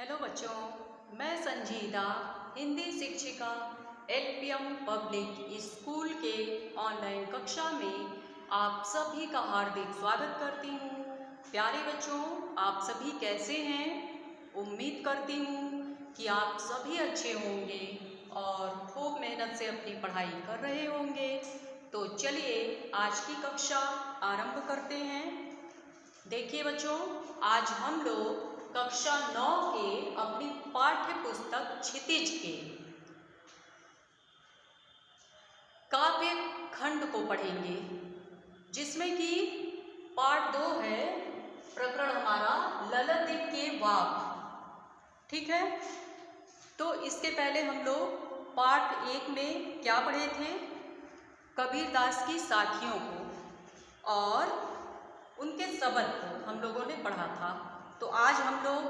Hello बच्चों, मैं संजीदा हिंदी शिक्षिका एलपीएम पब्लिक स्कूल के ऑनलाइन कक्षा में आप सभी का हार्दिक स्वागत करती हूँ। प्यारे बच्चों, आप सभी कैसे हैं? उम्मीद करती हूँ कि आप सभी अच्छे होंगे और खूब मेहनत से अपनी पढ़ाई कर रहे होंगे। तो चलिए आज की कक्षा आरंभ करते हैं। देखिए बच्चों, आज हम लोग कक्षा 9 के अपनी पाठ्य पुस्तक क्षितिज के काव्य खंड को पढ़ेंगे, जिसमें कि पार्ट 2 है। प्रकरण हमारा ललत के वाक। ठीक है, तो इसके पहले हम लोग पार्ट 1 में क्या पढ़े थे? कबीरदास की साखियों को और उनके शब्द को हम लोगों ने पढ़ा था। तो आज हम लोग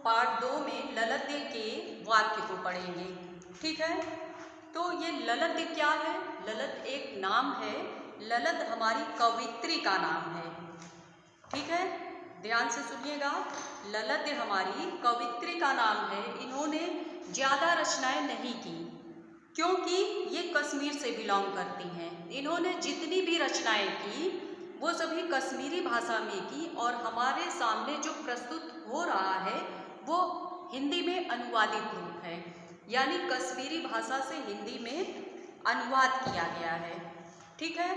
पार्ट 2 में ललत के वाक्य को पढ़ेंगे। ठीक है, तो ये ललत क्या है? ललत एक नाम है। ललत हमारी कवित्री का नाम है। ठीक है, ध्यान से सुनिएगा। ललत हमारी कवित्री का नाम है। इन्होंने ज़्यादा रचनाएं नहीं की, क्योंकि ये कश्मीर से बिलोंग करती हैं। इन्होंने जितनी भी रचनाएं की वो सभी कश्मीरी भाषा में की, और हमारे सामने जो प्रस्तुत हो रहा है वो हिंदी में अनुवादित रूप है, यानी कश्मीरी भाषा से हिंदी में अनुवाद किया गया है। ठीक है,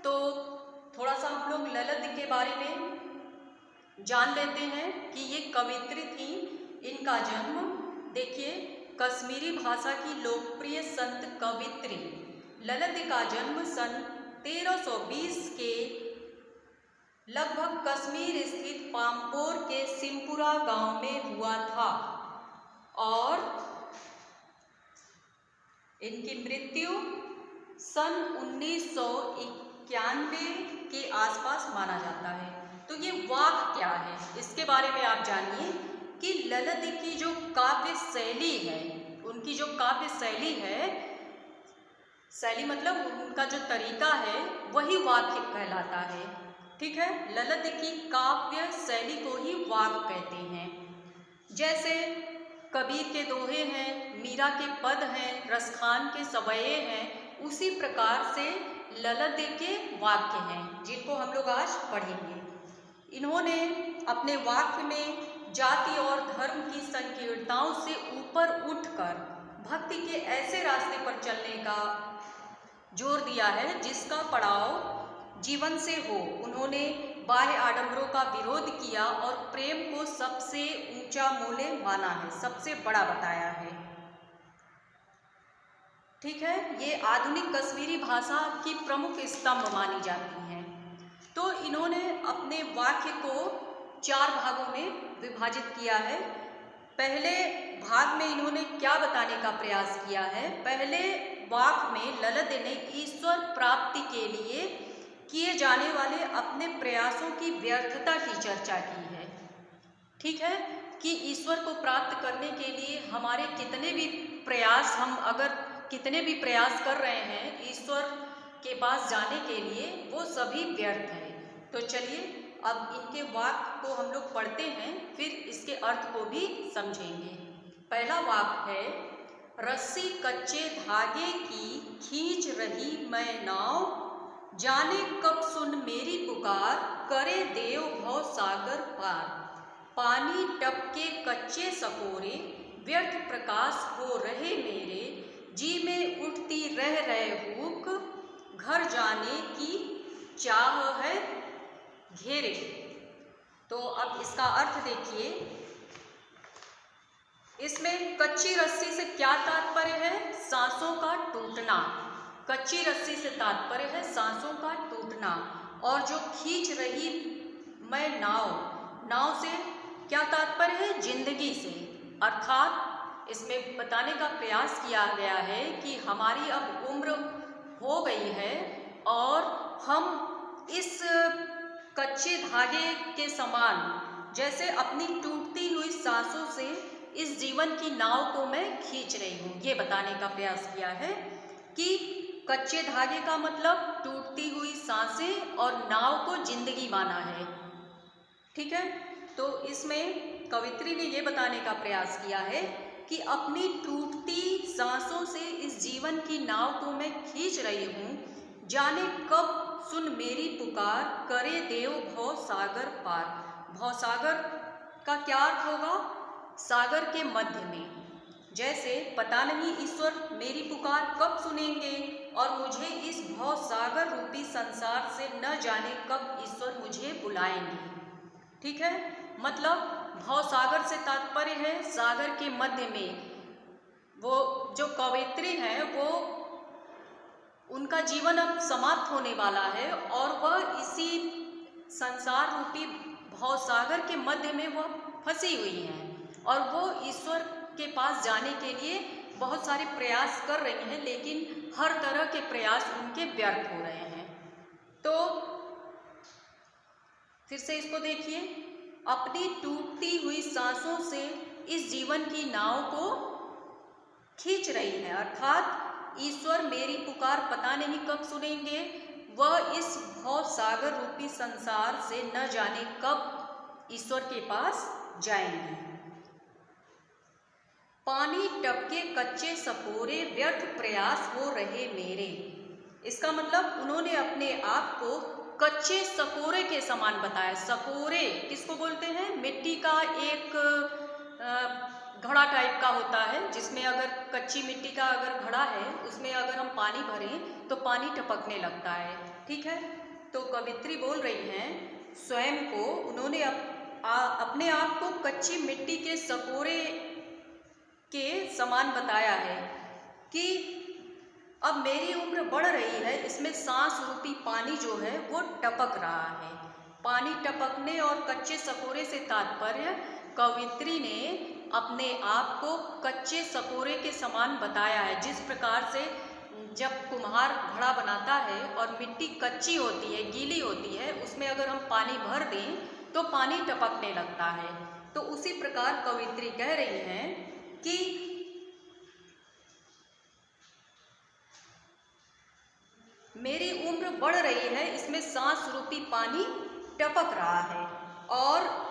तो थोड़ा सा हम लोग ललत के बारे में जान लेते हैं कि ये कवित्री थी। इनका जन्म देखिए, कश्मीरी भाषा की लोकप्रिय संत कवित्री ललत का जन्म सन 1320 के लगभग कश्मीर स्थित पामपोर के सिमपुरा गांव में हुआ था, और इनकी मृत्यु सन 1991 के आसपास माना जाता है। तो ये वाक क्या है, इसके बारे में आप जानिए कि ललत की जो काव्य शैली है, उनकी जो काव्य शैली है, शैली मतलब उनका जो तरीका है, वही वाक्य कहलाता है। ठीक है, ललत की काव्य शैली को ही वाक कहते हैं। जैसे कबीर के दोहे हैं, मीरा के पद हैं, रसखान के सवये हैं, उसी प्रकार से ललत के वाक्य हैं, जिनको हम लोग आज पढ़ेंगे। इन्होंने अपने वाक्य में जाति और धर्म की संकीर्णताओं से ऊपर उठकर भक्ति के ऐसे रास्ते पर चलने का जोर दिया है जिसका पड़ाव जीवन से हो। उन्होंने बाह्य आडंबरों का विरोध किया और प्रेम को सबसे ऊंचा मूल्य माना है, सबसे बड़ा बताया है। ठीक है, ये आधुनिक कश्मीरी भाषा की प्रमुख स्तंभ मानी जाती हैं। तो इन्होंने अपने वाक्य को 4 भागों में विभाजित किया है। पहले भाग में इन्होंने क्या बताने का प्रयास किया है? पहले वाक में ललत ने ईश्वर प्राप्ति के लिए किए जाने वाले अपने प्रयासों की व्यर्थता की चर्चा की है। ठीक है, कि ईश्वर को प्राप्त करने के लिए हमारे कितने भी प्रयास, हम अगर कितने भी प्रयास कर रहे हैं ईश्वर के पास जाने के लिए, वो सभी व्यर्थ है। तो चलिए अब इनके वाक्य को हम लोग पढ़ते हैं, फिर इसके अर्थ को भी समझेंगे। पहला वाक्य है, रस्सी कच्चे धागे की खींच रही मैं नाव, जाने कब सुन मेरी पुकार, करे देव भव सागर पार। पानी टपके कच्चे सकोरे, व्यर्थ प्रकाश हो रहे मेरे, जी में उठती रह रहे हुक, घर जाने की चाह है घेरे। तो अब इसका अर्थ देखिए, इसमें कच्ची रस्सी से क्या तात्पर्य है? सांसों का टूटना। कच्ची रस्सी से तात्पर्य है सांसों का टूटना। और जो खींच रही मैं नाव, नाव से क्या तात्पर्य है? जिंदगी से। अर्थात इसमें बताने का प्रयास किया गया है कि हमारी अब उम्र हो गई है और हम इस कच्चे धागे के समान, जैसे अपनी टूटती हुई सांसों से इस जीवन की नाव को मैं खींच रही हूँ। ये बताने का प्रयास किया है कि कच्चे धागे का मतलब टूटती हुई सांसें और नाव को जिंदगी माना है। ठीक है, तो इसमें कवित्री ने ये बताने का प्रयास किया है कि अपनी टूटती सांसों से इस जीवन की नाव को मैं खींच रही हूँ, जाने कब सुन मेरी पुकार, करे देव भव सागर पार। भव सागर का क्या अर्थ होगा? सागर के मध्य में। जैसे पता नहीं ईश्वर मेरी पुकार कब सुनेंगे और मुझे इस भव सागर रूपी संसार से न जाने कब ईश्वर मुझे बुलाएंगे। ठीक है, मतलब भव सागर से तात्पर्य है सागर के मध्य में। वो जो कवयित्री हैं वो उनका जीवन अब समाप्त होने वाला है और वह इसी संसार रूपी भव सागर के मध्य में वह फंसी हुई हैं और वो ईश्वर के पास जाने के लिए बहुत सारे प्रयास कर रही हैं, लेकिन हर तरह के प्रयास उनके व्यर्थ हो रहे हैं। तो फिर से इसको देखिए, अपनी टूटती हुई सांसों से इस जीवन की नाव को खींच रही है, अर्थात ईश्वर मेरी पुकार पता नहीं कब सुनेंगे, वह इस भव सागर रूपी संसार से न जाने कब ईश्वर के पास जाएंगे। पानी टपके कच्चे सपोरे, व्यर्थ प्रयास हो रहे मेरे। इसका मतलब उन्होंने अपने आप को कच्चे सकोरे के समान बताया। सकोरे किसको बोलते हैं? मिट्टी का एक घड़ा टाइप का होता है, जिसमें अगर कच्ची मिट्टी का अगर घड़ा है उसमें अगर हम पानी भरें तो पानी टपकने लगता है। ठीक है, तो कवित्री बोल रही हैं स्वयं को उन्होंने अपने आप को कच्ची मिट्टी के सकोरे के समान बताया है कि अब मेरी उम्र बढ़ रही है, इसमें सांस रूपी पानी जो है वो टपक रहा है। पानी टपकने और कच्चे सकोरे से तात्पर्य कवित्री ने अपने आप को कच्चे सकोरे के समान बताया है। जिस प्रकार से जब कुम्हार घड़ा बनाता है और मिट्टी कच्ची होती है, गीली होती है, उसमें अगर हम पानी भर दें तो पानी टपकने लगता है, तो उसी प्रकार कवित्री कह रही हैं कि मेरी उम्र बढ़ रही है, इसमें सांस रूपी पानी टपक रहा है और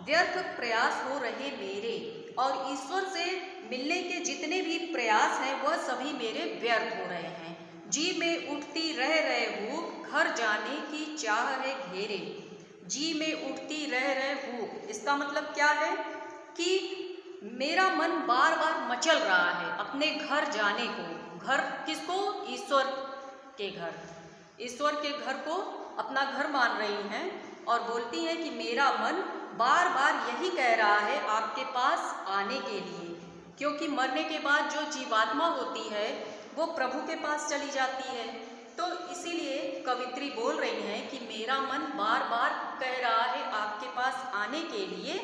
व्यर्थ प्रयास हो रहे मेरे, और ईश्वर से मिलने के जितने भी प्रयास हैं वह सभी मेरे व्यर्थ हो रहे हैं। जी में उठती रह रहे हूँ, घर जाने की चाह है घेरे। जी में उठती रह रहे हूँ, इसका मतलब क्या है कि मेरा मन बार बार मचल रहा है अपने घर जाने को। घर किसको? ईश्वर के घर। ईश्वर के घर को अपना घर मान रही हैं और बोलती हैं कि मेरा मन बार बार यही कह रहा है आपके पास आने के लिए, क्योंकि मरने के बाद जो जीवात्मा होती है वो प्रभु के पास चली जाती है। तो इसीलिए कवित्री बोल रही हैं कि मेरा मन बार बार कह रहा है आपके पास आने के लिए,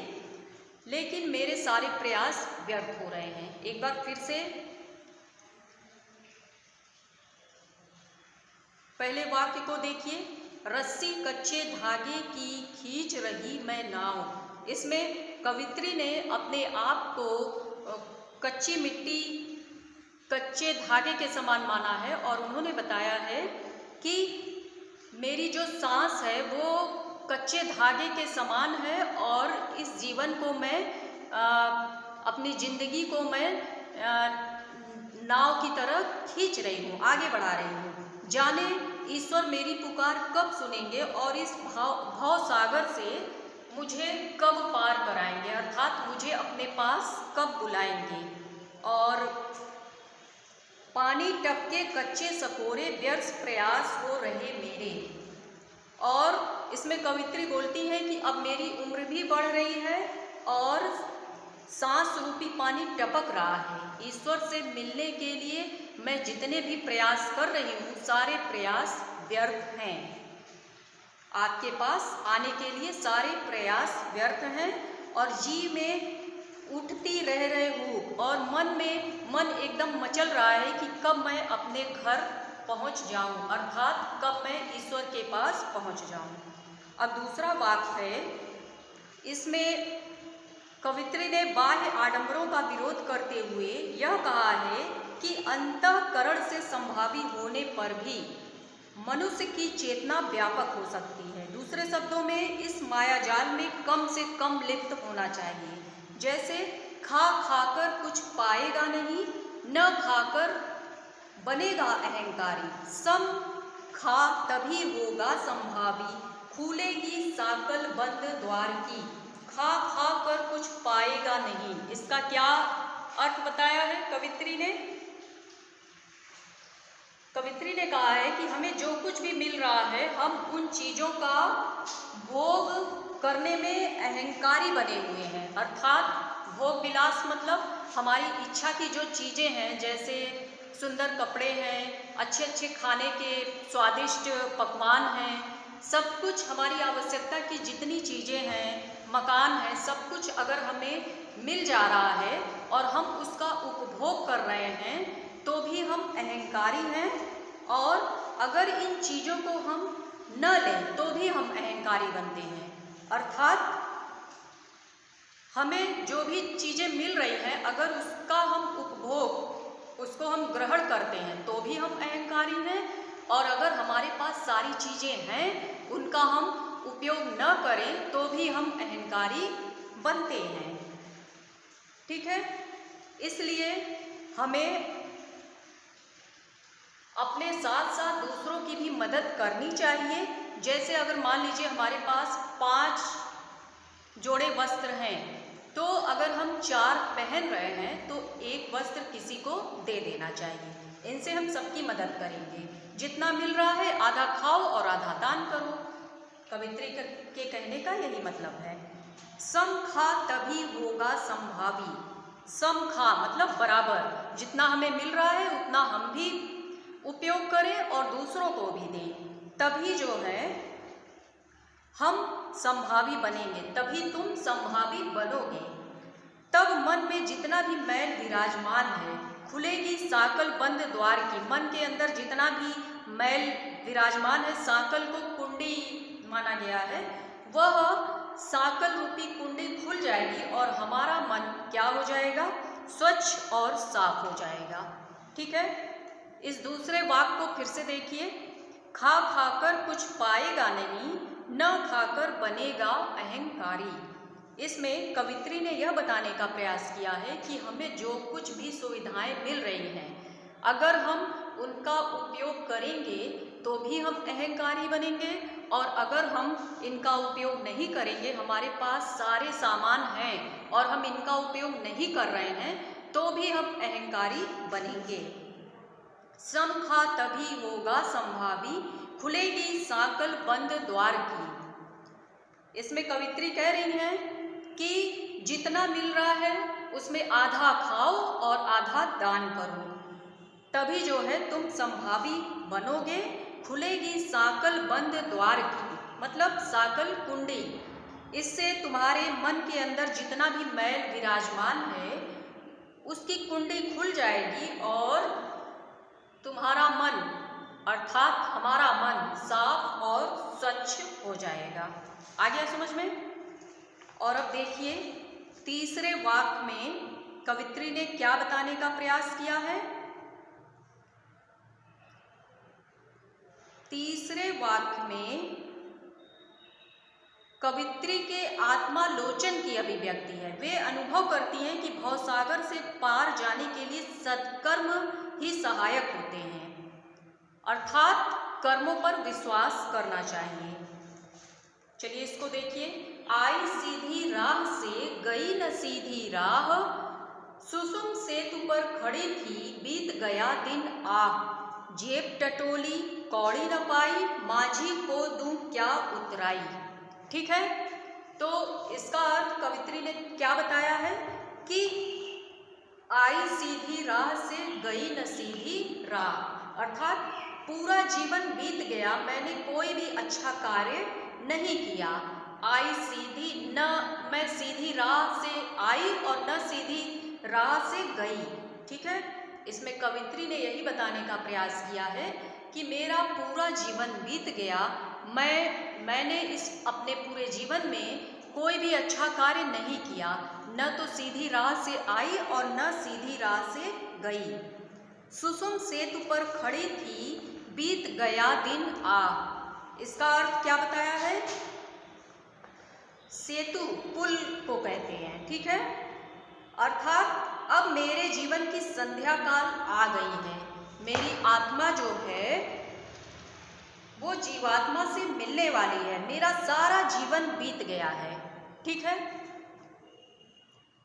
लेकिन मेरे सारे प्रयास व्यर्थ हो रहे हैं। एक बार फिर से पहले वाक्य को देखिए, रस्सी कच्चे धागे की खींच रही मैं नाव। इसमें कवित्री ने अपने आप को कच्ची मिट्टी, कच्चे धागे के समान माना है और उन्होंने बताया है कि मेरी जो सांस है वो कच्चे धागे के समान है और इस जीवन को मैं अपनी जिंदगी को मैं नाव की तरह खींच रही हूँ, आगे बढ़ा रही हूँ। जाने ईश्वर मेरी पुकार कब सुनेंगे और इस भव सागर से मुझे कब पार कराएंगे, अर्थात मुझे अपने पास कब बुलाएंगे। और पानी टपके कच्चे सकोरे, व्यर्थ प्रयास हो रहे मेरे। और इसमें कवित्री बोलती है कि अब मेरी उम्र भी बढ़ रही है और सांस रूपी पानी टपक रहा है। ईश्वर से मिलने के लिए मैं जितने भी प्रयास कर रही हूँ सारे प्रयास व्यर्थ हैं। आपके पास आने के लिए सारे प्रयास व्यर्थ हैं और जी में उठती रह रहे हूँ और मन एकदम मचल रहा है कि कब मैं अपने घर पहुँच जाऊँ, अर्थात कब मैं ईश्वर के पास पहुँच जाऊँ। अब दूसरा वाक्य है, इसमें कवित्री ने बाह्य आडंबरों का विरोध करते हुए यह कहा है कि अंतःकरण से संभावी होने पर भी मनुष्य की चेतना व्यापक हो सकती है। दूसरे शब्दों में इस मायाजाल में कम से कम लिप्त होना चाहिए। जैसे खा खाकर कुछ पाएगा नहीं, न खाकर बनेगा अहंकारी, सम खा तभी होगा संभावी, खुलेगी साकल बंद द्वार की। खा खा कर कुछ पाएगा नहीं, इसका क्या अर्थ बताया है कवित्री ने? कवित्री ने कहा है कि हमें जो कुछ भी मिल रहा है हम उन चीज़ों का भोग करने में अहंकारी बने हुए हैं। अर्थात भोग विलास मतलब हमारी इच्छा की जो चीज़ें हैं, जैसे सुंदर कपड़े हैं, अच्छे अच्छे खाने के स्वादिष्ट पकवान हैं, सब कुछ हमारी आवश्यकता की जितनी चीज़ें हैं, मकान है, सब कुछ अगर हमें मिल जा रहा है और हम उसका उपभोग कर रहे हैं तो भी हम अहंकारी हैं, और अगर इन चीज़ों को हम न लें तो भी हम अहंकारी बनते हैं। अर्थात हमें जो भी चीज़ें मिल रही हैं अगर उसका हम उपभोग, उसको हम ग्रहण करते हैं तो भी हम अहंकारी हैं, और अगर हमारे पास सारी चीज़ें हैं उनका हम उपयोग न करें तो भी हम अहंकारी बनते हैं। ठीक है, इसलिए हमें अपने साथ साथ दूसरों की भी मदद करनी चाहिए। जैसे अगर मान लीजिए हमारे पास 5 जोड़े वस्त्र हैं, तो अगर हम 4 पहन रहे हैं तो एक वस्त्र किसी को दे देना चाहिए। इनसे हम सबकी मदद करेंगे। जितना मिल रहा है आधा खाओ और आधा दान करो। कवित्री के कहने का यही मतलब है। सम खा तभी होगा संभावी। सम खा मतलब बराबर, जितना हमें मिल रहा है उतना हम भी उपयोग करें और दूसरों को भी दें, तभी जो है हम संभावी बनेंगे, तभी तुम संभावी बनोगे। तब मन में जितना भी मैल विराजमान है, खुलेगी साकल बंद द्वार की। मन के अंदर जितना भी मैल विराजमान है, साकल को कुंडी माना गया है, वह साकल रूपी कुंडी खुल जाएगी और हमारा मन क्या हो जाएगा? स्वच्छ और साफ हो जाएगा। ठीक है, इस दूसरे वाक्य को फिर से देखिए। खा खाकर कुछ पाएगा नहीं, न खाकर बनेगा अहंकारी। इसमें कवित्री ने यह बताने का प्रयास किया है कि हमें जो कुछ भी सुविधाएं मिल रही हैं, अगर हम उनका उपयोग करेंगे तो भी हम अहंकारी बनेंगे, और अगर हम इनका उपयोग नहीं करेंगे, हमारे पास सारे सामान हैं और हम इनका उपयोग नहीं कर रहे हैं, तो भी हम अहंकारी बनेंगे। सम खा तभी होगा संभावी, खुलेगी साकल बंद द्वार की। इसमें कवित्री कह रही हैं कि जितना मिल रहा है उसमें आधा खाओ और आधा दान करो, तभी जो है तुम संभावी बनोगे। खुलेगी साकल बंद द्वार की मतलब साकल कुंडी। इससे तुम्हारे मन के अंदर जितना भी मैल विराजमान है उसकी कुंडी खुल जाएगी और तुम्हारा मन अर्थात हमारा मन साफ और स्वच्छ हो जाएगा। आ गया समझ में? और अब देखिए तीसरे वाक्य में कवित्री ने क्या बताने का प्रयास किया है। तीसरे वाक्य में कवित्री के आत्मालोचन की अभिव्यक्ति है। वे अनुभव करती हैं कि भवसागर से पार जाने के लिए सत्कर्म ही सहायक होते हैं, अर्थात कर्मों पर विश्वास करना चाहिए। चलिए इसको देखिए। आई सीधी राह से गई न सीधी राह, सुसुम सेतु पर खड़ी थी बीत गया दिन आह, जेब टटोली कौड़ी न पाई, माझी को दूं क्या उतराई। ठीक है, तो इसका अर्थ कवित्री ने क्या बताया है कि आई सीधी राह से गई न सीधी राह, अर्थात पूरा जीवन बीत गया, मैंने कोई भी अच्छा कार्य नहीं किया। आई सीधी, न मैं सीधी राह से आई और न सीधी राह से गई। ठीक है, इसमें कवित्री ने यही बताने का प्रयास किया है कि मेरा पूरा जीवन बीत गया, मैंने इस अपने पूरे जीवन में कोई भी अच्छा कार्य नहीं किया, न तो सीधी राह से आई और न सीधी राह से गई। सुसुम सेतु पर खड़ी थी बीत गया दिन आह, इसका अर्थ क्या बताया है? सेतु पुल को कहते हैं। ठीक है, अब मेरे जीवन की संध्या काल आ गई है। मेरी आत्मा जो है वो जीवात्मा से मिलने वाली है। मेरा सारा जीवन बीत गया है। ठीक है।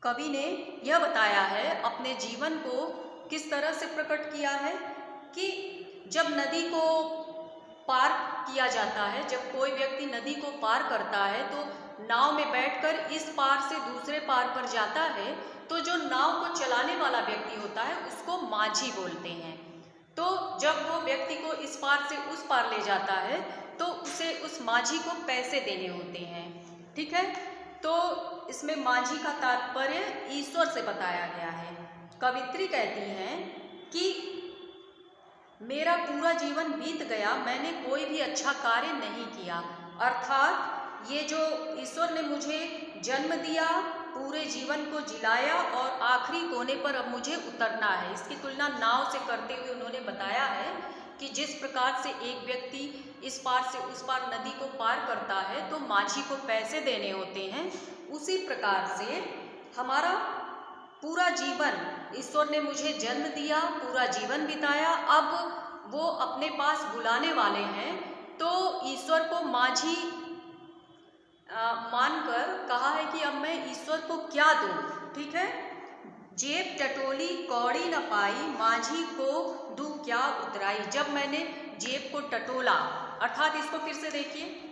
कवि ने यह बताया है, अपने जीवन को किस तरह से प्रकट किया है कि जब नदी को पार किया जाता है, जब कोई व्यक्ति नदी को पार करता है तो नाव में बैठकर इस पार से दूसरे पार पर जाता है, तो जो नाव को चलाने वाला व्यक्ति होता है उसको माझी बोलते हैं। तो जब वो व्यक्ति को इस पार से उस पार ले जाता है तो उसे उस माझी को पैसे देने होते हैं। ठीक है। तो इसमें माझी का तात्पर्य ईश्वर से बताया गया है। कवित्री कहती हैं कि मेरा पूरा जीवन बीत गया, मैंने कोई भी अच्छा कार्य नहीं किया। अर्थात ये जो ईश्वर ने मुझे जन्म दिया, पूरे जीवन को जिलाया और आखिरी कोने पर अब मुझे उतरना है। इसकी तुलना नाव से करते हुए उन्होंने बताया है कि जिस प्रकार से एक व्यक्ति इस पार से उस पार नदी को पार करता है तो माझी को पैसे देने होते हैं, उसी प्रकार से हमारा पूरा जीवन, ईश्वर ने मुझे जन्म दिया, पूरा जीवन बिताया, अब वो अपने पास बुलाने वाले हैं। तो ईश्वर को माझी मानकर कहा है कि अब मैं ईश्वर को क्या दूं। ठीक है। जेब टटोली कौड़ी न पाई, माझी को दूं क्या उतराई। जब मैंने जेब को टटोला, अर्थात इसको फिर से देखिए,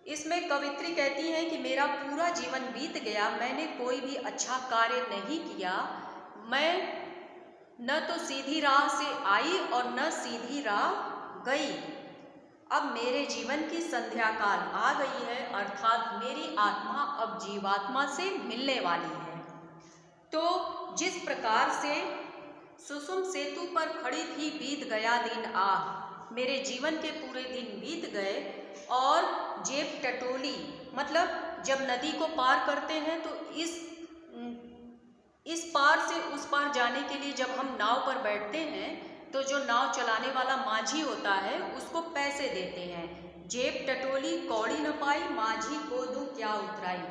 इसमें कवित्री कहती है कि मेरा पूरा जीवन बीत गया, मैंने कोई भी अच्छा कार्य नहीं किया, मैं न तो सीधी राह से आई और न सीधी राह गई। अब मेरे जीवन की संध्या काल आ गई है, अर्थात मेरी आत्मा अब जीवात्मा से मिलने वाली है। तो जिस प्रकार से सुषुम सेतु पर खड़ी थी, बीत गया दिन आ, मेरे जीवन के पूरे दिन बीत गए। और जेब टटोली मतलब जब नदी को पार करते हैं तो इस पार से उस पार जाने के लिए जब हम नाव पर बैठते हैं तो जो नाव चलाने वाला माझी होता है उसको पैसे देते हैं। जेब टटोली कौड़ी न पाई, माझी को दूं क्या उतराई।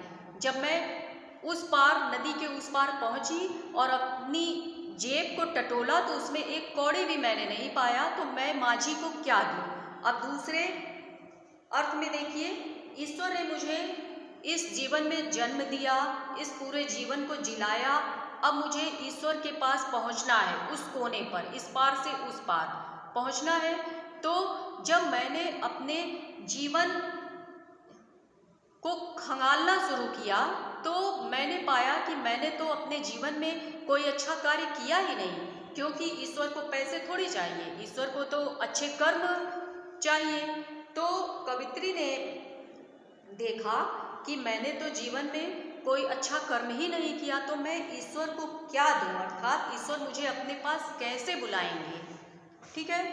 जब मैं उस पार, नदी के उस पार पहुंची और अपनी जेब को टटोला तो उसमें एक कौड़ी भी मैंने नहीं पाया, तो मैं माझी को क्या दूं। अब दूसरे अर्थ में देखिए, ईश्वर ने मुझे इस जीवन में जन्म दिया, इस पूरे जीवन को जिलाया, अब मुझे ईश्वर के पास पहुंचना है, उस कोने पर, इस पार से उस पार पहुंचना है। तो जब मैंने अपने जीवन को खंगालना शुरू किया तो मैंने पाया कि मैंने तो अपने जीवन में कोई अच्छा कार्य किया ही नहीं, क्योंकि ईश्वर को पैसे थोड़ी चाहिए, ईश्वर को तो अच्छे कर्म चाहिए। तो कवित्री ने देखा कि मैंने तो जीवन में कोई अच्छा कर्म ही नहीं किया, तो मैं ईश्वर को क्या दूं, अर्थात ईश्वर मुझे अपने पास कैसे बुलाएंगे। ठीक है।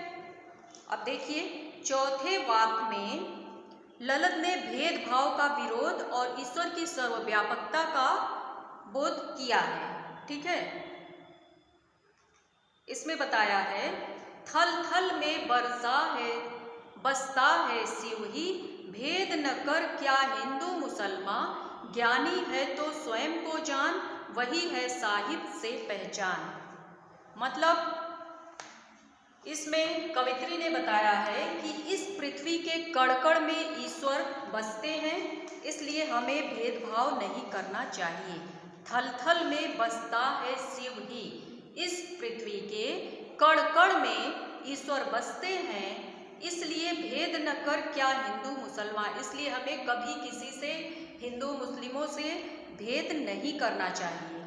अब देखिए, चौथे वाक्य में ललित ने भेदभाव का विरोध और ईश्वर की सर्वव्यापकता का बोध किया है। ठीक है। इसमें बताया है, थल थल में बरसा है, बसता है शिव ही, भेद न कर क्या हिंदू मुसलमान, ज्ञानी है तो स्वयं को जान, वही है साहिब से पहचान। मतलब इसमें कवित्री ने बताया है कि इस पृथ्वी के कण कण में ईश्वर बसते हैं, इसलिए हमें भेदभाव नहीं करना चाहिए। थल थल में बसता है शिव ही, इस पृथ्वी के कण कण में ईश्वर बसते हैं, इसलिए भेद न कर क्या हिंदू मुसलमान, इसलिए हमें कभी किसी से, हिंदू मुस्लिमों से भेद नहीं करना चाहिए।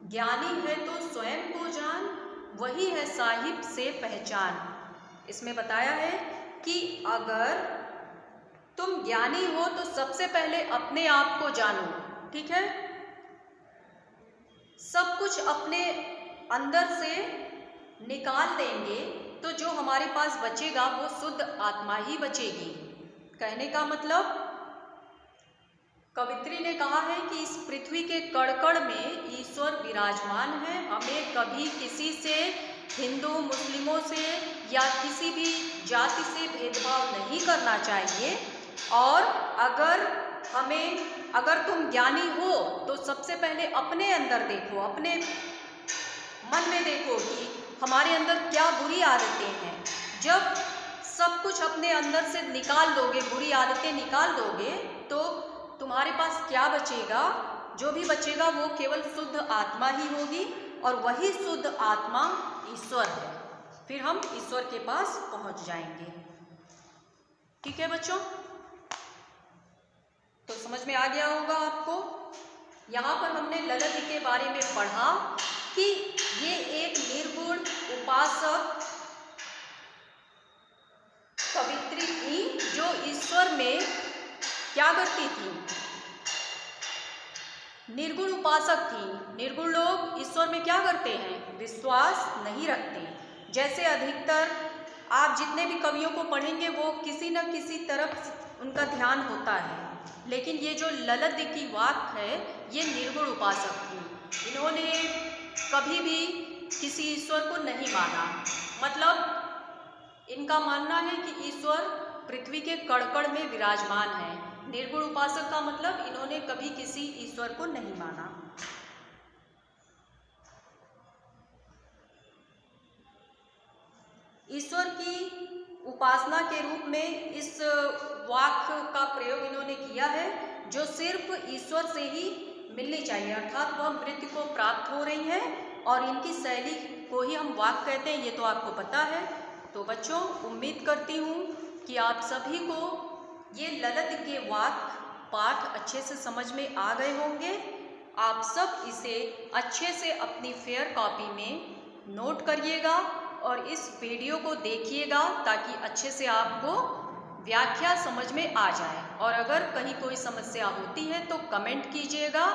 ज्ञानी है तो स्वयं को जान, वही है साहिब से पहचान। इसमें बताया है कि अगर तुम ज्ञानी हो तो सबसे पहले अपने आप को जानो। ठीक है। सब कुछ अपने अंदर से निकाल देंगे तो जो हमारे पास बचेगा वो शुद्ध आत्मा ही बचेगी। कहने का मतलब, कवित्री ने कहा है कि इस पृथ्वी के कण कण में ईश्वर विराजमान है, हमें कभी किसी से, हिंदू मुस्लिमों से या किसी भी जाति से भेदभाव नहीं करना चाहिए। और अगर तुम ज्ञानी हो तो सबसे पहले अपने अंदर देखो, अपने मन में देखो कि हमारे अंदर क्या बुरी आदतें हैं। जब सब कुछ अपने अंदर से निकाल दोगे, बुरी आदतें निकाल दोगे, तो तुम्हारे पास क्या बचेगा? जो भी बचेगा वो केवल शुद्ध आत्मा ही होगी, और वही शुद्ध आत्मा ईश्वर है। फिर हम ईश्वर के पास पहुंच जाएंगे। ठीक है बच्चों, तो समझ में आ गया होगा आपको। यहाँ पर हमने ललित के बारे में पढ़ा कि ये एक निर्गुण उपासक कवित्री थी, जो ईश्वर में क्या करती थी? निर्गुण उपासक थी। निर्गुण लोग ईश्वर में क्या करते हैं? विश्वास नहीं रखते। जैसे अधिकतर आप जितने भी कवियों को पढ़ेंगे वो किसी न किसी तरफ उनका ध्यान होता है, लेकिन ये जो ललित की वाक है ये निर्गुण उपासक थी। इन्होंने कभी भी किसी ईश्वर को नहीं माना। मतलब इनका मानना है कि ईश्वर पृथ्वी के कण-कण में विराजमान है। निर्गुण उपासक का मतलब इन्होंने कभी किसी ईश्वर को नहीं माना। ईश्वर की उपासना के रूप में इस वाक्य का प्रयोग इन्होंने किया है, जो सिर्फ ईश्वर से ही मिलनी चाहिए, अर्थात वह मृत्यु को प्राप्त हो रही है, और इनकी शैली को ही हम वाक्य कहते हैं, ये तो आपको पता है। तो बच्चों, उम्मीद करती हूँ कि आप सभी को ये ललित के वाक्य पाठ अच्छे से समझ में आ गए होंगे। आप सब इसे अच्छे से अपनी फेयर कॉपी में नोट करिएगा और इस वीडियो को देखिएगा, ताकि अच्छे से आपको व्याख्या समझ में आ जाए। और अगर कहीं कोई समस्या होती है तो कमेंट कीजिएगा,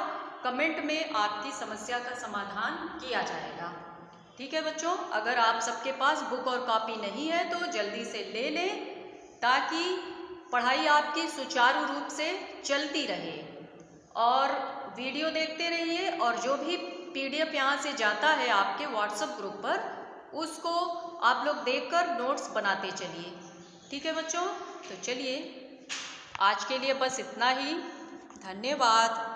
कमेंट में आपकी समस्या का समाधान किया जाएगा। ठीक है बच्चों, अगर आप सबके पास बुक और कॉपी नहीं है तो जल्दी से ले लें, ताकि पढ़ाई आपकी सुचारू रूप से चलती रहे। और वीडियो देखते रहिए, और जो भी PDF यहाँ से जाता है आपके व्हाट्सएप ग्रुप पर, उसको आप लोग देखकर नोट्स बनाते चलिए। ठीक है बच्चों, तो चलिए आज के लिए बस इतना ही। धन्यवाद।